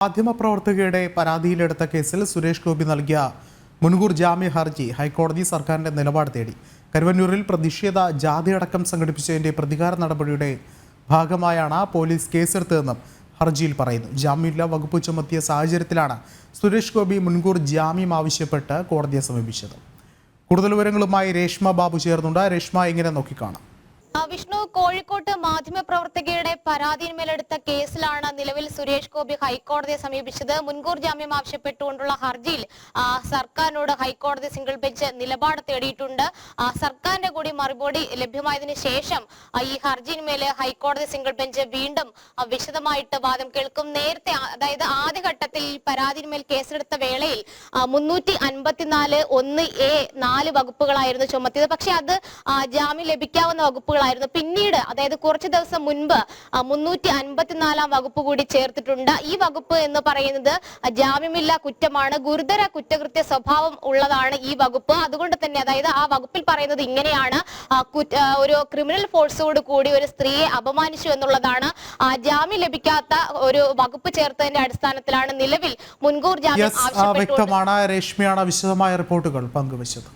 മാധ്യമപ്രവർത്തകയുടെ പരാതിയിലെടുത്ത കേസിൽ സുരേഷ് ഗോപി നൽകിയ മുൻകൂർ ജാമ്യ ഹർജി ഹൈക്കോടതി സർക്കാരിന്റെ നിലപാട് തേടി. കരുവന്നൂരിൽ പ്രതിഷേധ ജാഥയടക്കം സംഘടിപ്പിച്ചതിന്റെ പ്രതികാര നടപടിയുടെ ഭാഗമായാണ് പോലീസ് കേസെടുത്തതെന്നും ഹർജിയിൽ പറയുന്നു. ജാമ്യമില്ലാ വകുപ്പ് ചുമത്തിയ സാഹചര്യത്തിലാണ് സുരേഷ് ഗോപി മുൻകൂർ ജാമ്യം ആവശ്യപ്പെട്ട് കോടതിയെ സമീപിച്ചത്. കൂടുതൽ വിവരങ്ങളുമായി രേഷ്മ ബാബു ചേർന്നുണ്ട്. രേഷ്മ, എങ്ങനെ നോക്കിക്കാണാം? വിഷ്ണു, കോഴിക്കോട്ട് മാധ്യമപ്രവർത്തകയുടെ പരാതിയിന്മേലെടുത്ത കേസിലാണ് നിലവിൽ സുരേഷ് ഗോപി ഹൈക്കോടതിയെ സമീപിച്ചത്. മുൻകൂർ ജാമ്യം ആവശ്യപ്പെട്ടുകൊണ്ടുള്ള ഹർജിയിൽ സർക്കാരിനോട് ഹൈക്കോടതി സിംഗിൾ ബെഞ്ച് നിലപാട് തേടിയിട്ടുണ്ട്. സർക്കാരിന്റെ കൂടി മറുപടി ലഭ്യമായതിനു ശേഷം ഈ ഹർജിയിന്മേൽ ഹൈക്കോടതി സിംഗിൾ ബെഞ്ച് വീണ്ടും വിശദമായിട്ട് വാദം കേൾക്കും. നേരത്തെ, അതായത് ആദ്യഘട്ടത്തിൽ പരാതിയിന്മേൽ കേസെടുത്ത വേളയിൽ 354(1)(a) 4 വകുപ്പുകളായിരുന്നു ചുമത്തിയത്. പക്ഷെ അത് ജാമ്യം ലഭിക്കാവുന്ന വകുപ്പുകൾ. പിന്നീട്, അതായത് കുറച്ചു ദിവസം മുൻപ് 354-ാം വകുപ്പ് കൂടി ചേർത്തിട്ടുണ്ട്. ഈ വകുപ്പ് എന്ന് പറയുന്നത് ജാമ്യമില്ലാ കുറ്റമാണ്, ഗുരുതര കുറ്റകൃത്യ സ്വഭാവം ഉള്ളതാണ് ഈ വകുപ്പ്. അതുകൊണ്ട് തന്നെ, അതായത് ആ വകുപ്പിൽ പറയുന്നത് ഇങ്ങനെയാണ്: ഒരു ക്രിമിനൽ ഫോഴ്സോട് കൂടി ഒരു സ്ത്രീയെ അപമാനിച്ചു എന്നുള്ളതാണ്. ജാമ്യം ലഭിക്കാത്ത ഒരു വകുപ്പ് ചേർത്തതിന്റെ അടിസ്ഥാനത്തിലാണ് നിലവിൽ മുൻകൂർ ജാമ്യം ആവശ്യപ്പെട്ടുകൊണ്ട് വ്യക്തമാണ്. രേഷ്മയാണ് വിശദമായ റിപ്പോർട്ടുകൾ പങ്കുവച്ചത്.